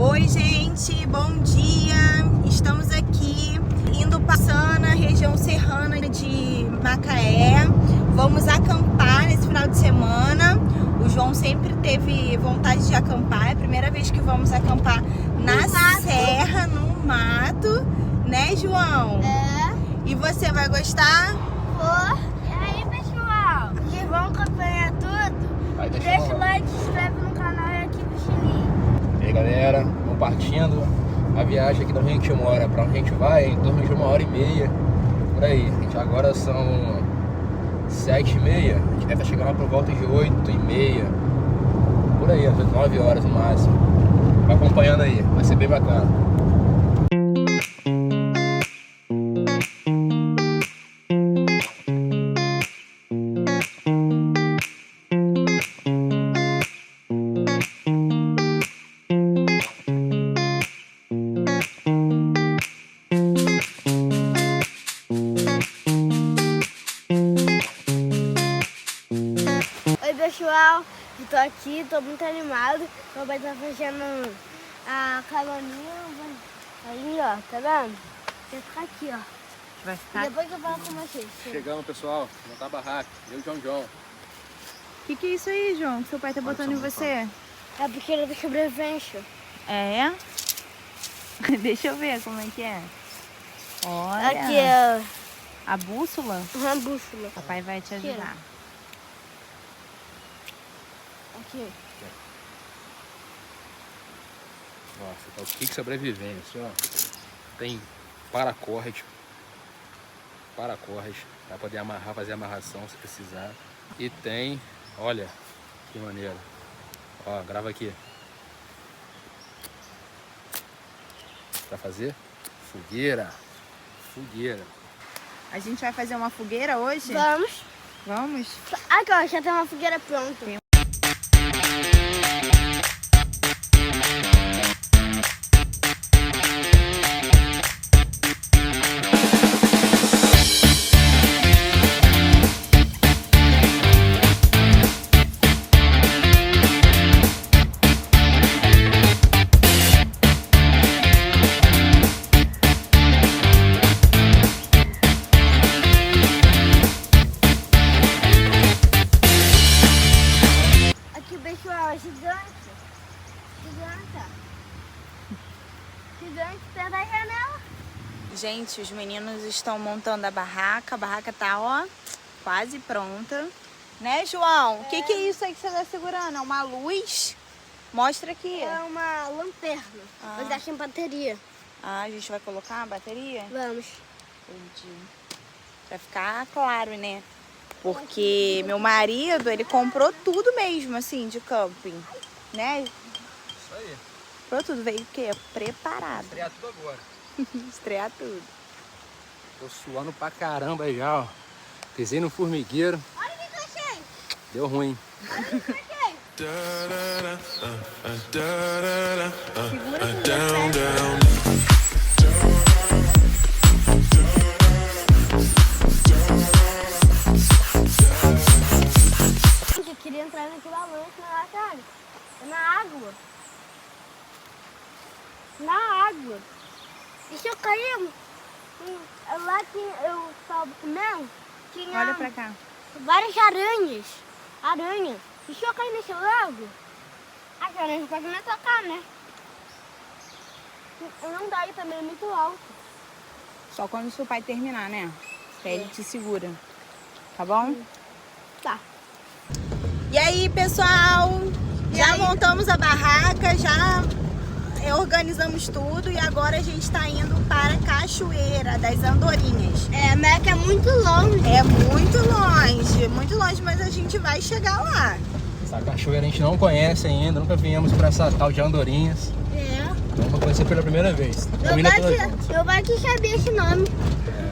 Oi, gente, bom dia. Estamos aqui passando a região serrana de Macaé. Vamos acampar nesse final de semana. O João sempre teve vontade de acampar. É a primeira vez que vamos acampar na serra, no mato, né, João? É. E você vai gostar? Vou. E aí, pessoal? Que vão acompanhar tudo? Deixa o like, se inscreve no canal e ativa o sininho. E aí, galera, vamos partindo. A viagem aqui da onde a gente mora para onde a gente vai é em torno de 1h30 por aí. A gente agora são 7h30. A gente deve estar chegando lá por volta de 8h30 por aí, às 9 horas no máximo. Vai acompanhando aí, vai ser bem bacana. Oi, pessoal, eu tô aqui, tô muito animado. Meu pai tá fazendo a caloninha ali, ó, tá vendo? Vai ficar aqui, ó. Vai ficar. Depois que eu falo com vocês. Chegamos, pessoal, montar a barraca. Eu e o João. O que é isso aí, João, que seu pai tá botando em você? É porque ele é da sobrevivência. É? Deixa eu ver como é que é. Olha. Aqui é A bússola? uma bússola. Papai vai te ajudar. Aqui. Nossa, tá o kit sobrevivência, ó. Tem paracorte, para poder amarrar, fazer amarração se precisar. E tem, olha, que maneiro. Ó, grava aqui. Pra fazer fogueira. A gente vai fazer uma fogueira hoje? Vamos. Vamos? Aqui, ó, já tem uma fogueira pronta. Pessoal, gigante perto da janela. Gente, os meninos estão montando a barraca tá, ó, quase pronta. Né, João? O que é isso aí que você tá segurando? É uma luz? Mostra aqui. É uma lanterna, mas acho em bateria. Ah, a gente vai colocar a bateria? Vamos. Entendi. Pra ficar claro, né? Porque meu marido, ele comprou tudo mesmo, assim, de camping, né? Isso aí. Comprou tudo, veio o quê? Preparado. Estrear tudo agora. Estrear tudo. Tô suando pra caramba aí já, ó. Pisei no formigueiro. Olha o que eu achei. Deu ruim. Olha o que eu achei. Segura com Eu queria entrar naquela lancha lá, cara. Na água. Na água. E se eu cair, lá que eu estava comendo, tinha Olha pra cá. várias aranhas. Aranha. E se eu cair nesse lago, as aranhas podem me atacar, né? E não dá, e também é muito alto. Só quando o seu pai terminar, né? Que aí ele te segura. Tá bom? Tá. E aí, pessoal? Já montamos a barraca, já organizamos tudo e agora a gente tá indo para a Cachoeira das Andorinhas. É, mas é muito longe. É muito longe, mas a gente vai chegar lá. Essa cachoeira a gente não conhece ainda, nunca viemos pra essa tal de Andorinhas. É. Vamos conhecer pela primeira vez. Meu pai que sabia esse nome. É.